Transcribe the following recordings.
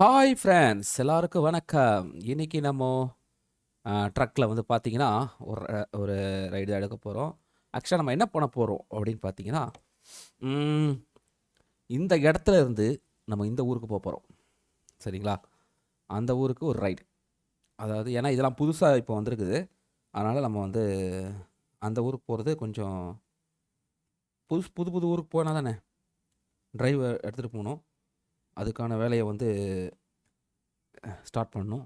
Hi friends எல்லாருக்கும் வணக்கம். இன்னைக்கு நம்ம ட்ரக்கில் வந்து பார்த்தீங்கன்னா ஒரு ஒரு ரைடு தான் எடுக்க போகிறோம். ஆக்சுவலாக நம்ம என்ன பண்ண போகிறோம் அப்படின்னு பார்த்தீங்கன்னா, ம், இந்த இடத்துல இருந்து நம்ம இந்த ஊருக்கு போக போகிறோம். சரிங்களா? அந்த ஊருக்கு ஒரு ரைடு. அதாவது ஏன்னா இதெல்லாம் புதுசாக இப்போ வந்திருக்குது. அதனால் நம்ம வந்து அந்த ஊருக்கு போகிறது கொஞ்சம் புது புது ஊருக்கு போனால் தானே டிரைவ் எடுத்துகிட்டு போகணும். அதுக்கான வேலையை வந்து ஸ்டார்ட் பண்ணணும்.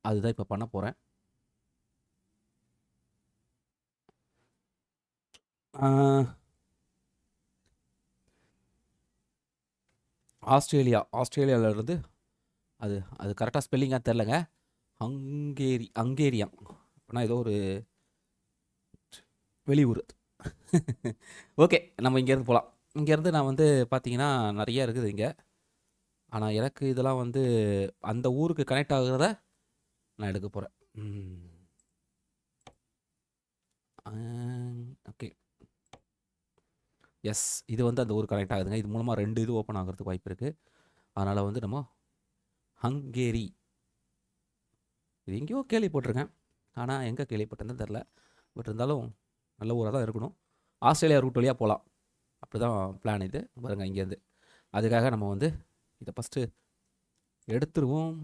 அதுதான் இப்போ பண்ண போகிறேன். ஆஸ்திரேலியாவிலேருந்து அது அது கரெக்டாக ஸ்பெல்லிங்காக தெரிலங்க. ஹங்கேரியா அப்படின்னா ஏதோ ஒரு வெளியூர். ஓகே, நம்ம இங்கேருந்து போகலாம். இங்கேருந்து நான் வந்து பார்த்தீங்கன்னா நிறைய இருக்குது இங்கே. ஆனால் எனக்கு இதெல்லாம் வந்து அந்த ஊருக்கு கனெக்ட் ஆகுறத நான் எடுக்க போகிறேன். ஓகே, எஸ், இது வந்து அந்த ஊருக்கு கனெக்ட் ஆகுதுங்க. இது மூலமாக 2 இது ஓப்பன் ஆகிறதுக்கு வாய்ப்பு இருக்குது. அதனால் வந்து நம்ம ஹங்கேரி இது எங்கேயோ கேள்விப்பட்டிருக்கேன். ஆனால் எங்கே கேள்விப்பட்டேன்னு தெரில. பட் இருந்தாலும் நல்ல ஊராக தான் இருக்கணும். ஆஸ்திரேலியா ரூட் வழியாக போகலாம். அப்படி தான் பிளான் இது. பாருங்கள் இங்கேருந்து. அதுக்காக நம்ம வந்து இதை ஃபஸ்ட்டு எடுத்துருவோம்.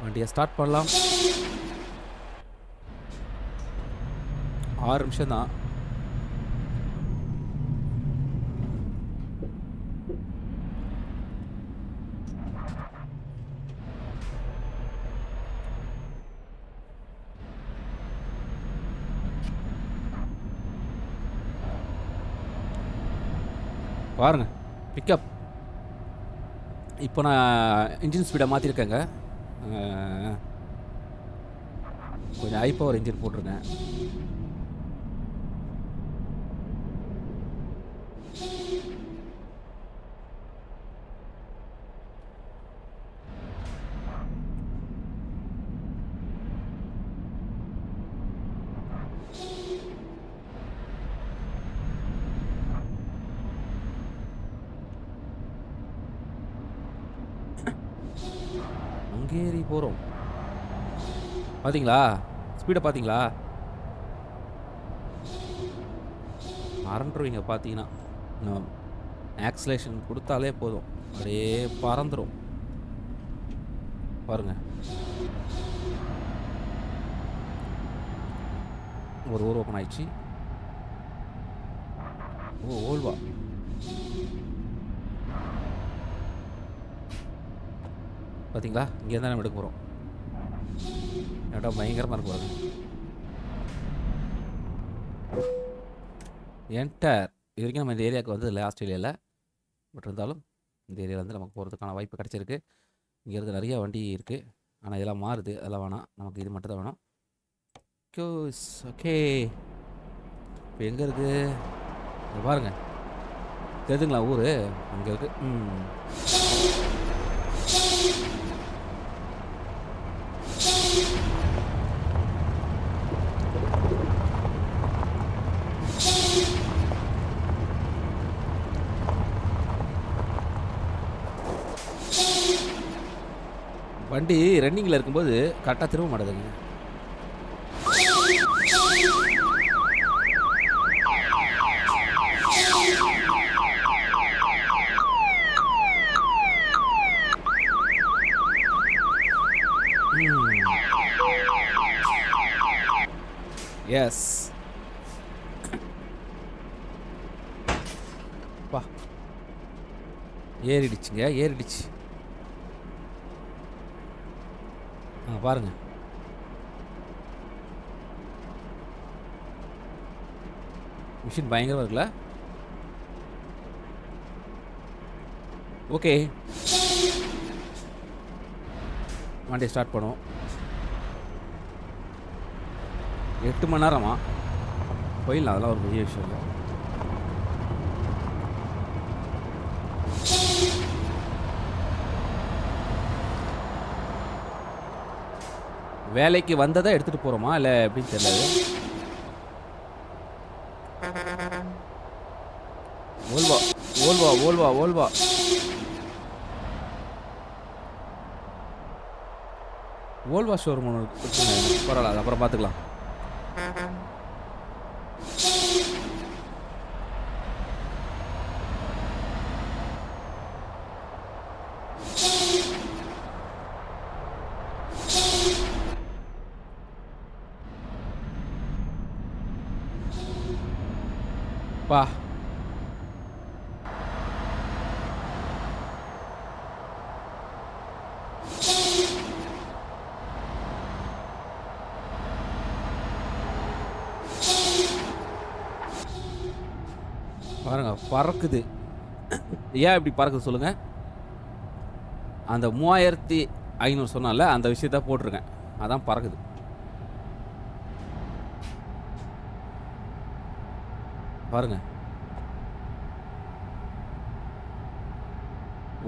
வண்டியை ஸ்டார்ட் பண்ணலாம். 6 நிமிஷம் தான். பாருங்கள் பிக்கப். இப்போ நான் இன்ஜின் ஸ்பீடை மாற்றிருக்கேங்க. கொஞ்சம் ஹை பவர் இன்ஜின் போட்டிருக்கேன். ஹங்கேரி போகிறோம். பார்த்தீங்களா ஸ்பீடை? பார்த்தீங்களா? மறந்துடுவீங்க பார்த்தீங்கன்னா. ஆக்சிலேஷன் கொடுத்தாலே போதும், அப்படியே பறந்துடும். பாருங்கள், ஒரு ஊர் ஓப்பன் ஆயிடுச்சு. ஓ, ஓல்வா. பார்த்தீங்களா? இங்கே தான் நம்ம எடுக்க போகிறோம். இடம் பயங்கரமாக இருக்கு பாருங்க. என்டர். இது வரைக்கும் நம்ம இந்த ஏரியாவுக்கு வந்து இல்லை ஆஸ்திரேலியாவில். பட் இருந்தாலும் இந்த ஏரியாவில் வந்து நமக்கு போகிறதுக்கான வாய்ப்பு கிடச்சிருக்கு. இங்கேருந்து நிறைய வண்டி இருக்குது. ஆனால் இதெல்லாம் மாறுது, அதெல்லாம் வேணாம். நமக்கு இது மட்டும் தான் வேணும். ஓகே, இப்போ எங்கே இருக்குது பாருங்கள். தெரியுதுங்களா ஊர்? அங்கே இருக்குது. வண்டி ரன்னிங்கில் இருக்கும்போது கரெக்டாக திரும்ப மாட்டேதுங்க. எஸ், பா, ஏறிடுச்சுங்க, ஏறிடுச்சு. பாருங்க, மிஷின் பயங்கரமாக இருக்குல்ல? ஓகே, வண்டியை ஸ்டார்ட் பண்ணுவோம். 8 மணி நேரமா போயிடலாம், அதெல்லாம் ஒரு பெரிய விஷயம் இல்லை. வேலைக்கு வந்ததை எடுத்துகிட்டு போகிறோமா இல்லை எப்படின்னு தெரியல. ஓல்வா ஓல்வா ஓல்வா ஓல்வா ஓல்வா ஷோரூம் ஒன்று இருக்குங்க. பரவாயில்ல, அது அப்புறம் பார்த்துக்கலாம். பா பாருங்க, பறக்குது. ஏன் இப்படி பறக்குது சொல்லுங்க? அந்த 3500 சொன்னால அந்த விஷயத்த போட்டிருக்கேன். அதான் பறக்குது. பாருங்க,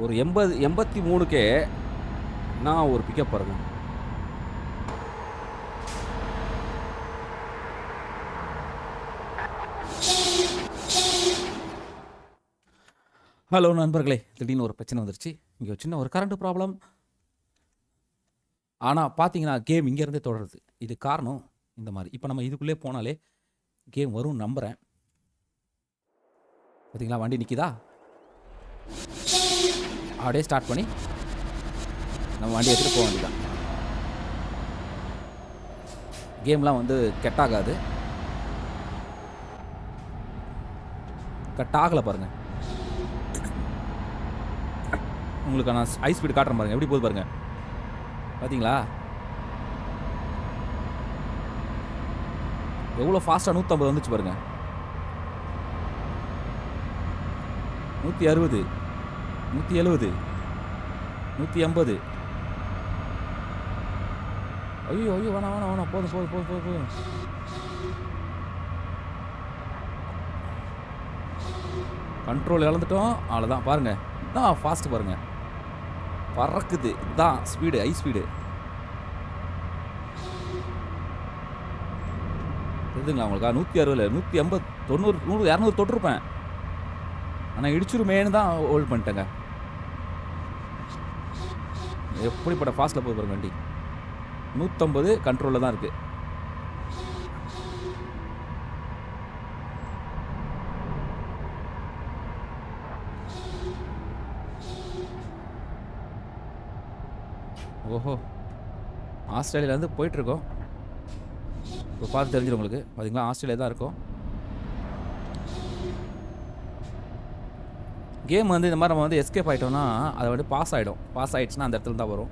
ஒரு 83க்கே நான் ஒரு பிக்கப் பாருங்க. ஹலோ நண்பர்களே, திடீர்னு ஒரு பிரச்சனை வந்துருச்சு. இங்கே ஒரு சின்ன கரண்ட் ப்ராப்ளம். ஆனால் பார்த்தீங்கன்னா கேம் இங்கேருந்தே தொடருது. இது காரணம் இந்த மாதிரி. இப்போ நம்ம இதுக்குள்ளே போனாலே கேம் வரும்னு நம்புகிறேன். பார்த்தீங்களா, வண்டி நிற்கிதா? அப்படியே ஸ்டார்ட் பண்ணி நம்ம வண்டி எடுத்துகிட்டு போக வேண்டியதான். கேம்லாம் வந்து கட் ஆகாது. கட் ஆகலை பாருங்கள். உங்களுக்கு நான் ஹை ஸ்பீடு காட்டுறேன் பாருங்கள், எப்படி போகுது பாருங்கள். பார்த்தீங்களா எவ்வளோ ஃபாஸ்ட்டாக? 150 வந்துச்சு பாருங்க. 160, 170, 180. ஐயோ ஐயோ, வேணாம் வேணாம் வேணாம், போதும் போதும் போதும் போதும் போதும். கண்ட்ரோல் இழந்துட்டோம், அவ்வளோதான். பாருங்கள், இதான் ஃபாஸ்ட்டு பாருங்கள், பறக்குது. இதுதான் ஸ்பீடு, ஹை ஸ்பீடு. தெரியுதுங்களா உங்களுக்கு? 160, 180, 90, 100, 200 தொட்டிருப்பேன். ஆனால் இடிச்சிருமேனு தான் ஹோல்ட் பண்ணிட்டேங்க. எப்படிப்பட்ட ஃபாஸ்ட்டில் போய் பாருங்க வண்டி. 150 கண்ட்ரோலில் தான் இருக்குது. ஓஹோ, ஆஸ்திரேலியாவிலேருந்து போயிட்டுருக்கோம். இப்போ பார்த்து தெரிஞ்சிடும் உங்களுக்கு. பார்த்தீங்களா, ஆஸ்திரேலியா தான் இருக்கும். கேம் வந்து இந்த மாதிரி நம்ம வந்து எஸ்கேப் ஆகிட்டோம்னா அதை வந்து பாஸ் ஆகிடும். பாஸ் ஆகிடுச்சுன்னா அந்த இடத்துல தான் வரும்.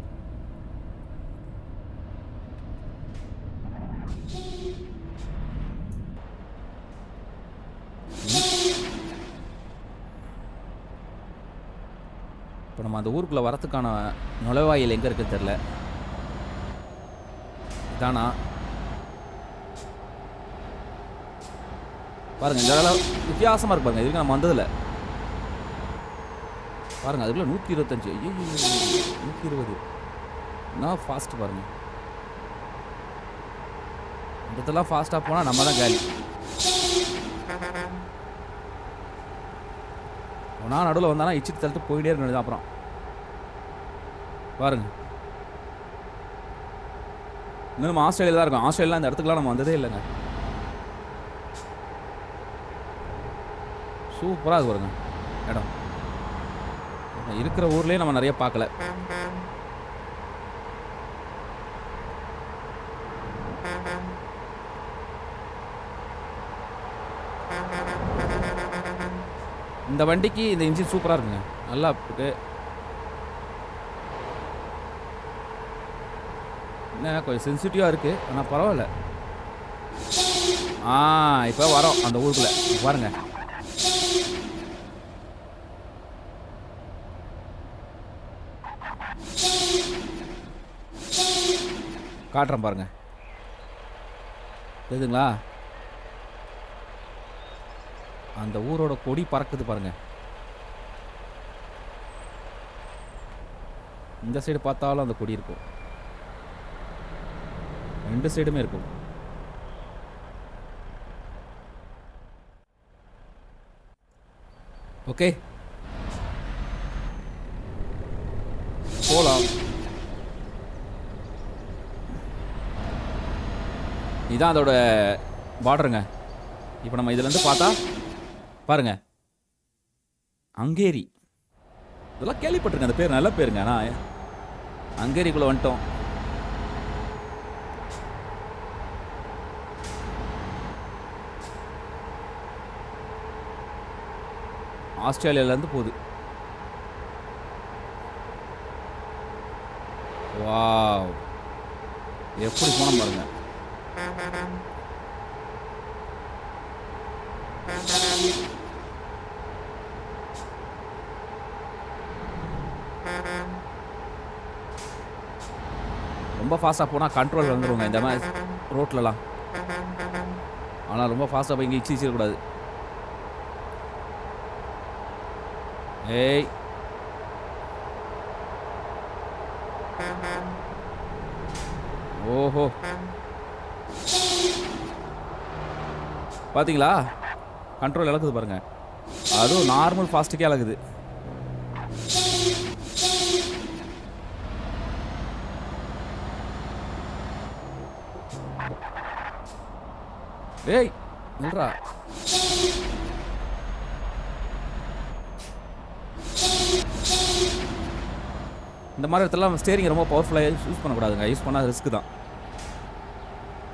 இப்போ நம்ம அந்த ஊருக்குள்ளே வரத்துக்கான நுழைவாயில் எங்கே இருக்குன்னு தெரில. இதானா பாருங்கள், இந்த இடத்துல வித்தியாசமாக இருக்கு பாருங்கள். இதுக்கு நம்ம வந்ததில்லை பாருங்கள். அதுக்குள்ள 125, ஐயோ 120. நான் ஃபாஸ்ட்டு பாருங்கள். இந்த இடத்துலாம் ஃபாஸ்ட்டாக போனால் நம்ம தான் காலி. நான் நடுவில் வந்தானா இச்சிட்டு தள்ளிட்டு போயிட்டே இருக்க. அப்புறம் பாருங்க, இன்னும் நம்ம ஆஸ்திரேலியா தான் இருக்கோம். ஆஸ்திரேலியா இந்த இடத்துக்குலாம் நம்ம வந்ததே இல்லைங்க. சூப்பராக இருக்கு பாருங்க இடம். இருக்கிற ஊர்லேயே நம்ம நிறைய பார்க்கல. இந்த வண்டிக்கு இந்த இன்ஜின் சூப்பராக இருக்குங்க, நல்லா இருக்கு. என்ன கொஞ்சம் சென்சிட்டிவாக இருக்குது, ஆனால் பரவாயில்ல. இப்போ வரோம் அந்த ஊருக்குள்ளே. பாருங்க, காட்டுறேன் பாருங்க. தெரியுதுங்களா, அந்த ஊரோட கொடி பறக்குது பாருங்க. இந்த சைடு பார்த்தாலும் அந்த கொடி இருக்கும், ரெண்டு சைடுமே இருக்கும். ஓகே, போலாம். இதான் அதோட பார்டருங்க. இப்போ நம்ம இதுலேருந்து பார்த்தா பாருங்க, ஹங்கேரி. இதெல்லாம் கேள்விப்பட்டிருக்கேன், அந்த பேர் நல்ல பேருங்க. ஆனால் ஹங்கேரிக்குள்ளே வந்துட்டோம். ஆஸ்திரேலியாவிலேருந்து போகுது. வாவ், எப்படி போனோம் பாருங்க. ரொம்ப ஃபாஸ்ட்டாக போனால் கண்ட்ரோல் வந்துடுவோங்க இந்த மாதிரி ரோட்லலாம். ஆனால் ரொம்ப ஃபாஸ்ட்டாக போய் இங்கே இச்சிடக்கூடாது. ஏய், ஓஹோ, பார்த்தீங்களா கண்ட்ரோல் இழக்குது பாருங்க. அதுவும் நார்மல் ஃபாஸ்ட்டுக்கே இழக்குது. ஏய் நில்றா. இந்த மாதிரி இடத்துலலாம் ஸ்டேரிங் ரொம்ப பவர்ஃபுல்லாக யூஸ் பண்ணக்கூடாதுங்க. யூஸ் பண்ணால் ரிஸ்க்கு தான்.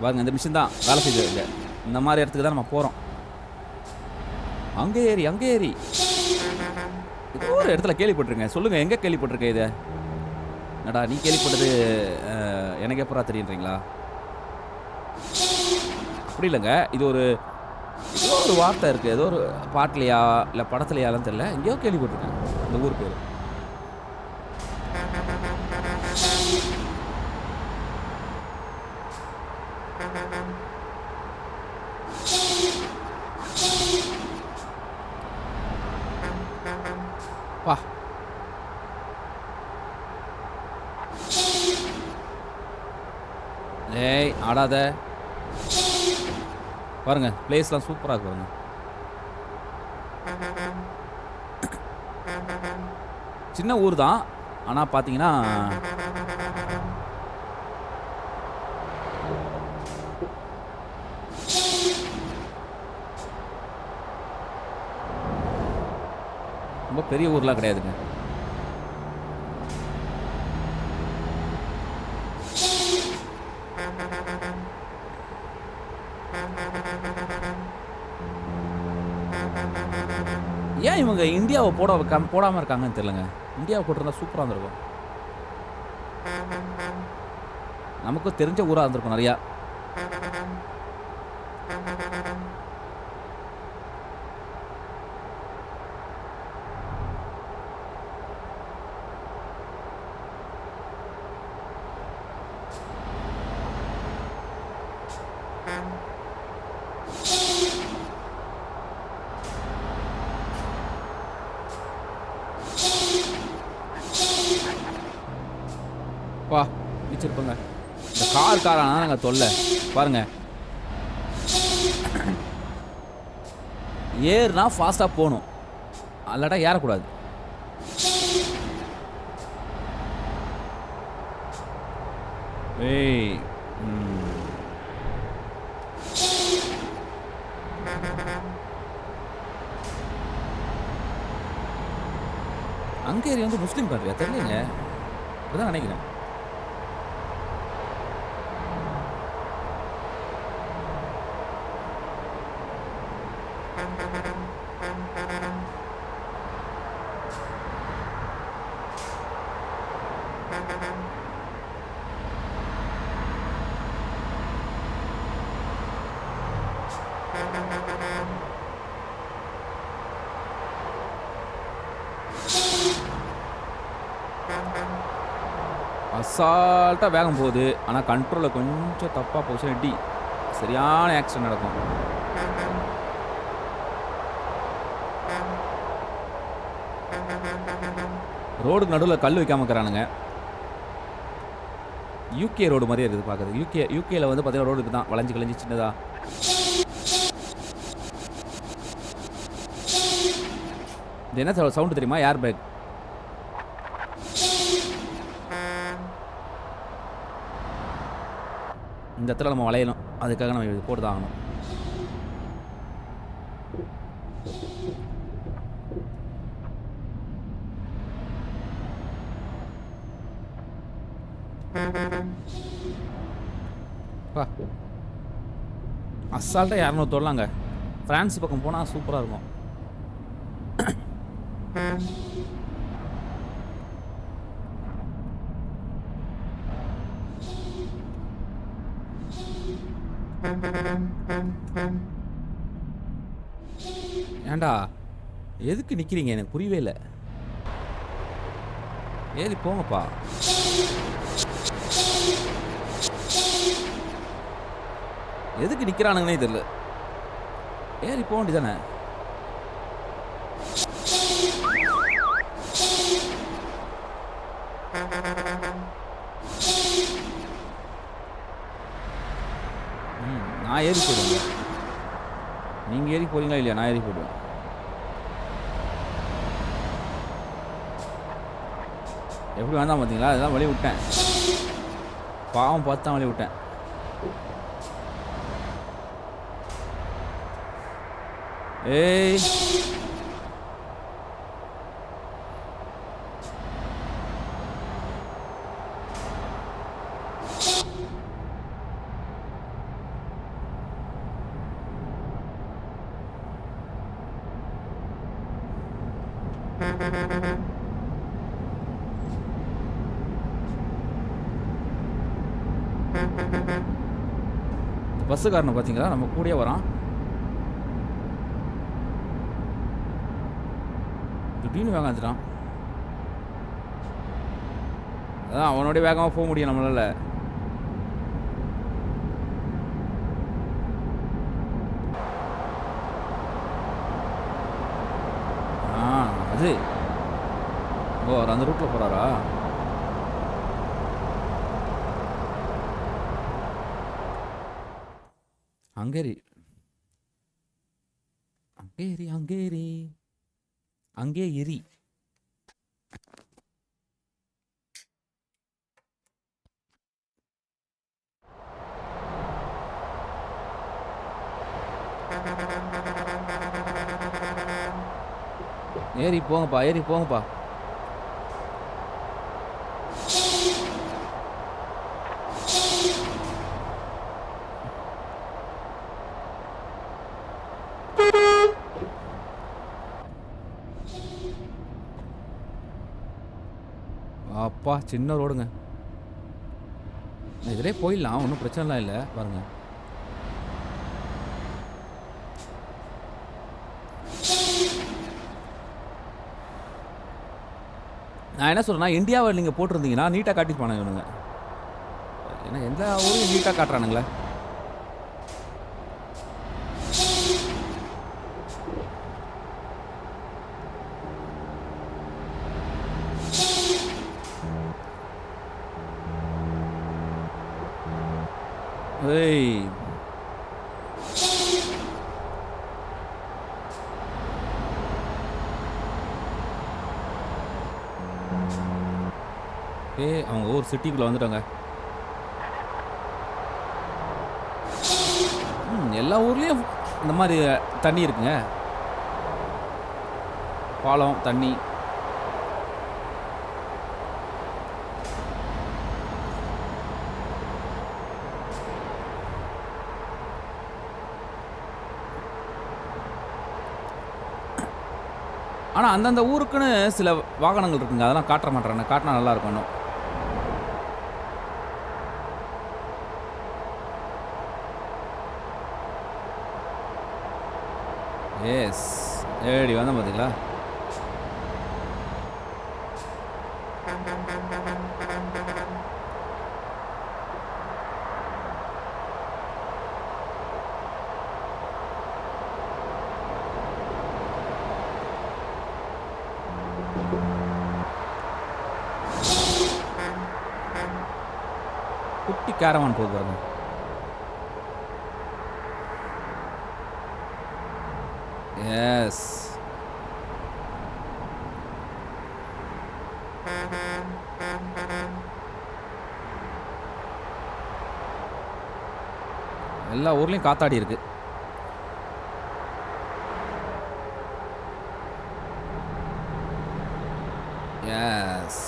பாருங்க, இந்த மிஷின் தான் வேலை செய்யுது. இந்த மாதிரி இடத்துக்கு தான் நம்ம போகிறோம். அங்கே ஏறி ஏதோ ஒரு இடத்துல கேள்விப்பட்டிருக்கேன். சொல்லுங்கள், எங்கே கேள்விப்பட்டிருக்கேன் இதை? என்னடா நீ கேள்விப்பட்டது எனக்கு எப்பரா தெரியுன்றீங்களா? அப்படி இல்லைங்க, இது ஒரு ஏதோ ஒரு வார்த்தை இருக்குது. ஏதோ ஒரு பாட்டிலையா இல்லை படத்துலையாலும் தெரியல, எங்கேயோ கேள்விப்பட்டிருக்கேன் இந்த ஊர் பேர். பா, ஏய் ஆடாத. பாருங்க, பிளேஸ்லாம் சூப்பராக இருக்கு பாருங்க. சின்ன ஊர் தான், ஆனால் பார்த்தீங்கன்னா ரொம்ப பெரிய ஊர்லாம் கிடையாதுங்க. ஏன் இவங்க இந்தியாவை போடாமல் இருக்காங்கன்னு தெரியலங்க. இந்தியாவை போட்டிருந்தா சூப்பராக இருந்திருக்கும். நமக்கும் தெரிஞ்ச ஊராக இருந்திருக்கும் நிறையா. வா, வச்சிருப்போங்க. இந்த காரானா நாங்கள் தொல்லை பாருங்க. ஏறுனா ஃபாஸ்ட்டாக போகணும், அல்லாட்டா ஏறக்கூடாது. ஏய், ஹங்கேரி வந்து முஸ்லீம் கண்ட்ரியா தெரியலங்க, அப்படிதான் நினைக்கிறேன். அசால்ட்டாக வேகம் போகுது, ஆனால் கண்ட்ரோலில் கொஞ்சம் தப்பாக போச்சுன்னா டி சரியான ஆக்சிடென்ட் நடக்கும். ரோடுக்கு நடுவில் கல் வைக்காம இருக்கிறானுங்க. யூகே ரோடு மாதிரியே இருக்குது பார்க்குறது. யூகேல வந்து பார்த்தீங்கன்னா ரோடு தான் வளைஞ்சு கிளஞ்சி சின்னதா. இது என்ன சவுண்டு தெரியுமா? Air bag. இந்த இடத்துல நம்ம வளையணும், அதுக்காக நம்ம இது போட்டு தான் ஆகணும். அசால்ட்டாக 200 தொடலாங்க. ஃப்ரான்ஸ் பக்கம் போனால் சூப்பராக இருக்கும். ஏண்டா எதுக்கு நிற்கிறீங்க? எனக்கு புரியவே இல்லை. ஏறி போங்கப்பா. எதுக்கு நிற்கிறானுங்கன்னே தெரியல. ஏறி போக வேண்டியதானே? நான் ஏறி போயிடுவேன். நீங்கள் ஏறி போறீங்களா இல்லையா? நான் ஏறி போயிடுவேன். எப்படி வேண்டாம் பார்த்தீங்களா? அதுதான் வழி விட்டேன். பாவம் பார்த்து தான் வழி விட்டேன். ஏய் பஸ்ஸுக்காரனை பார்த்தீங்களா? நம்ம கூடயே வரான். திடீர்னு வேகம் வந்துட்டான். அதான் அவனோடய வேகமாக போக முடியும் நம்மளால. அது ஓ அவர் அந்த ரூட்டில் போகிறாரா? ஹங்கேரி ஹங்கேரி ஹங்கேரி அங்கே எரி. ஏறி போங்கப்பா, ஏறி போங்கப்பா. அப்பா சின்ன ரோடுங்க. இதிலே போயிடலாம், ஒன்றும் பிரச்சனைலாம் இல்லை. பாருங்க, நான் என்ன சொல்கிறேன்னா, இந்தியாவை நீங்கள் போட்டிருந்தீங்கன்னா நீட்டாக காட்டிப்பானுங்க இவனுங்க. ஏன்னா எந்த ஊரையும் நீட்டாக காட்டுறானுங்களே. ஏய் அவங்க ஊர் சிட்டிக்குள்ளே வந்துட்டாங்க. எல்லா ஊர்லேயும் இந்த மாதிரி தண்ணி இருக்குங்க. பாலம் தண்ணி. ஆனால் அந்தந்த ஊருக்குன்னு சில வாகனங்கள் இருக்குங்க, அதெல்லாம் காட்ட மாட்டேறாங்க. காட்டினா நல்லா இருக்கும் இன்னும். எஸ் ஏடி வந்தேன் பார்த்தீங்களா? குட்டி கேரவான் போகுது பாருங்க. எஸ் எல்லா ஊர்லேயும் காத்தாடி இருக்கு. எஸ்.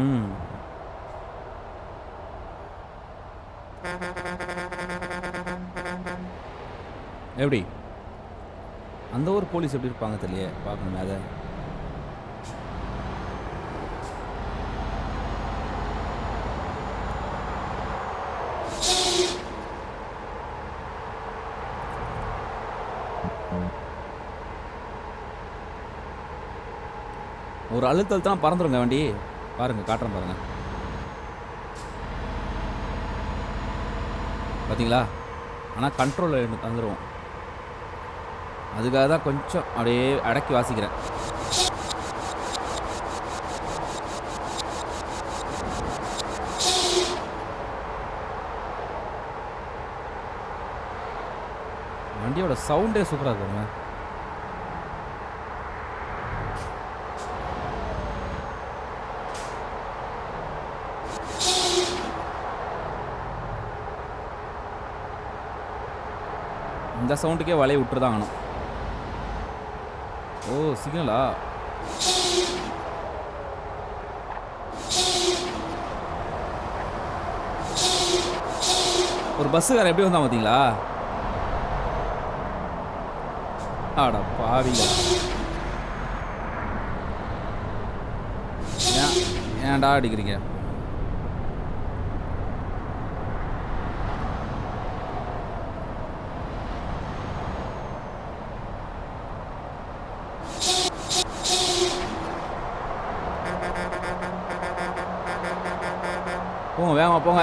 ம். எப்படி அந்த ஊர் போலீஸ் எப்படி இருப்பாங்க தெரியலையே, பார்க்கணுமே அதை. ஒரு அழுத்தல் தான் பறந்துருங்க வண்டி. பாருங்க, காட்டுறேன் பாருங்க. பார்த்தீங்களா? ஆனால் கண்ட்ரோலில் வந்துடுவோம். அதுக்காக தான் கொஞ்சம் அப்படியே அடக்கி வாசிக்கிறேன். வண்டியோட சவுண்டே சூப்பராக இருக்குங்க. இந்த சவுண்டுக்கே வலையை விட்டுருதான் ஆகணும். ஓ, சிக்னலா? ஒரு பஸ்ஸுக்கார எப்படி வந்தான் பார்த்தீங்களா? ஆடா பாவிங்களா, ஏன்டா அடிக்கிறீங்க? போங்க, வேகமா போங்க.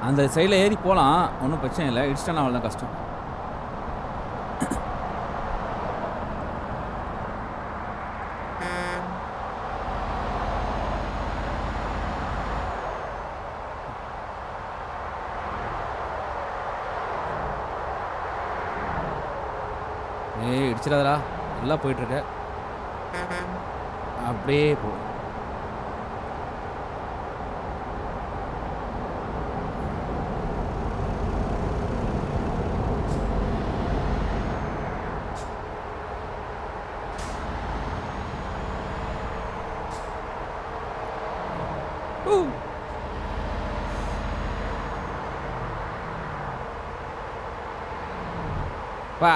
அந்த சைடில் ஏறி போகலாம், ஒன்றும் பிரச்சனை இல்லை. இடிச்சிட்டா அவள் தான் கஷ்டம். ஏய், இடிச்சிடாதடா, நல்லா போயிட்டுருக்க. அப்படியே போ. வா.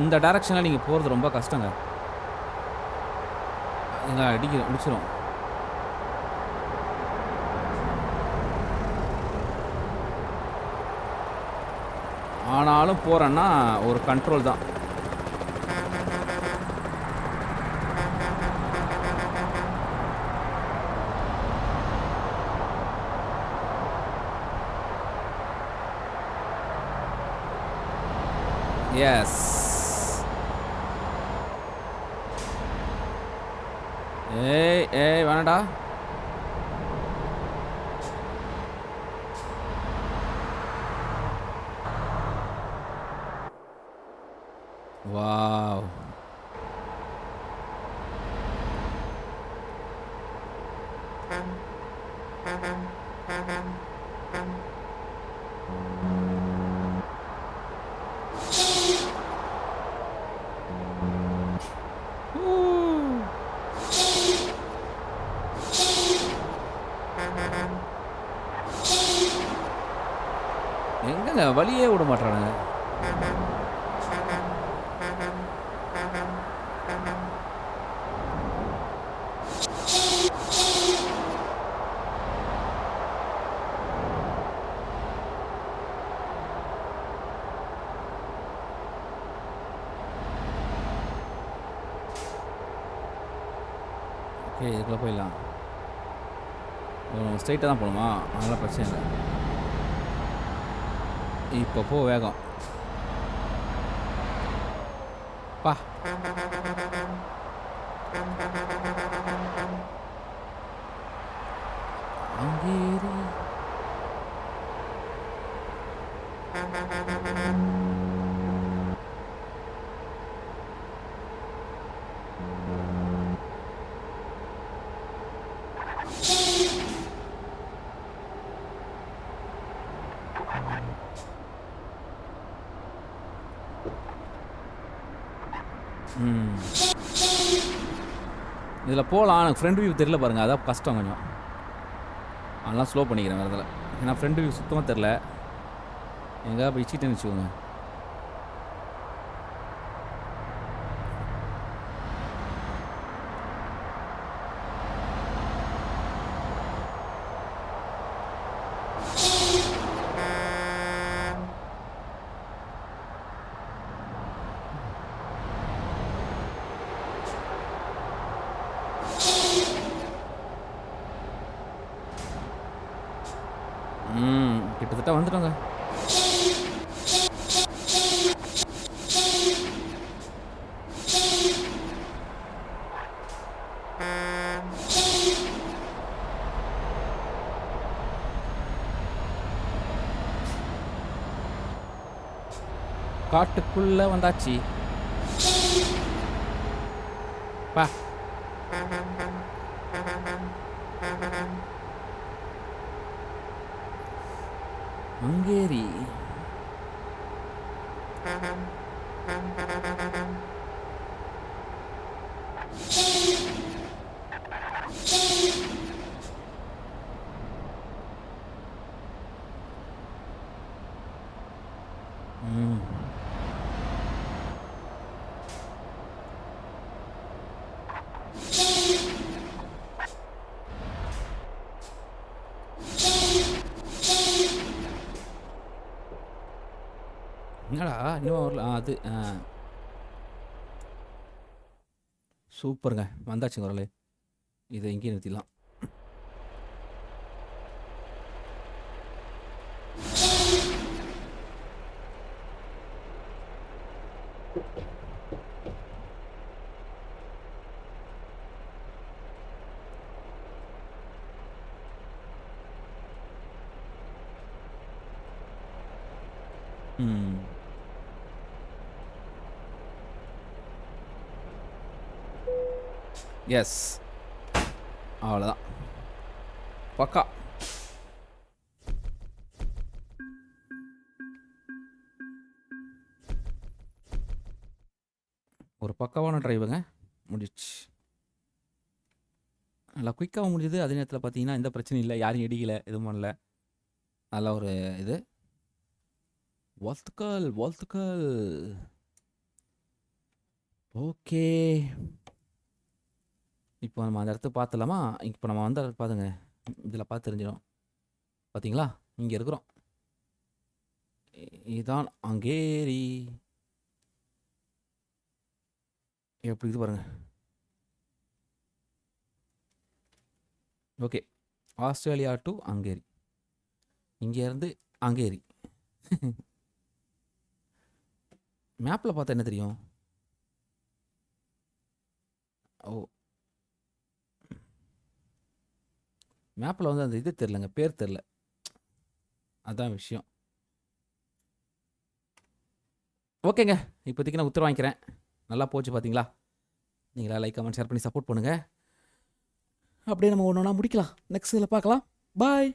இந்த டைரக்ஷனில் நீங்கள் போகிறது ரொம்ப கஷ்டங்க. முடிச்சிடும். ஆனாலும் போகிறேன்னா ஒரு கண்ட்ரோல் தான். எஸ். ஏய் வேணாடா. வாவ். என்னங்க வழியே விட மாட்டானுங்க. ஓகே, இதுக்குள்ளே போயிடலாம். ஸ்ட்ரைட்டாக தான் போகணுமா? அதெல்லாம் பிரச்சனை இல்லை. இப்போ போ வேகம். பா அங்கேரி. இதில் போகலாம். எனக்கு ஃப்ரெண்ட் வியூ தெரியல பாருங்கள், அதான் கஷ்டம் கொஞ்சம். அதெல்லாம் ஸ்லோ பண்ணிக்கிறேன் வேறு இதில். ஏன்னா ஃப்ரெண்ட் வியூ சுத்தமாக தெரில. எங்கேயா போய் சீட்டுன்னு வச்சுக்கோங்க. கிட்டத்தட்ட வந்துட்டோங்க. காட்டுக்குள்ள வந்தாச்சு. பா ஹங்கேரி. என்னடா இன்னும் வரல? அது சூப்பருங்க, வந்தாச்சுங்க வரல. இதை இங்கேயே நிறுத்திடலாம். எஸ், அவ்வளோதான், பக்கா. ஒரு பக்காவான டிரைவுங்க, முடிச்சு. நல்லா குயிக்காக முடிஞ்சுது. அதே நேரத்தில் பார்த்தீங்கன்னா எந்த பிரச்சனையும் இல்லை, யாரையும் இடிக்கலை, எதுவும் பண்ணல. நல்ல ஒரு இது. வாழ்த்துக்கள் வாழ்த்துக்கள். ஓகே, இப்போ நம்ம அந்த இடத்த பார்த்துலாமா? இப்போ நம்ம வந்து பார்த்துங்க, இதில் பார்த்து தெரிஞ்சிடும். பார்த்தீங்களா, இங்கே இருக்கிறோம். இதுதான் ஹங்கேரி. எப்படி இது பாருங்க. Okay, Australia to Hungary. இங்கேருந்து ஹங்கேரி. மேப்பில் பார்த்தா என்ன தெரியும்? ஓ, மேப்பில் வந்து அந்த இது தெரிலங்க, பேர் தெரில, அதான் விஷயம். ஓகேங்க, இப்போதைக்கு நான் உத்தரவு வாங்கிக்கிறேன். நல்லா போச்சு பார்த்தீங்களா? நீங்களா லைக் கமெண்ட் ஷேர் பண்ணி சப்போர்ட் பண்ணுங்கள். அப்படியே நம்ம ஒன்று ஒன்றா முடிக்கலாம். நெக்ஸ்ட் இதில் பார்க்கலாம். பாய்.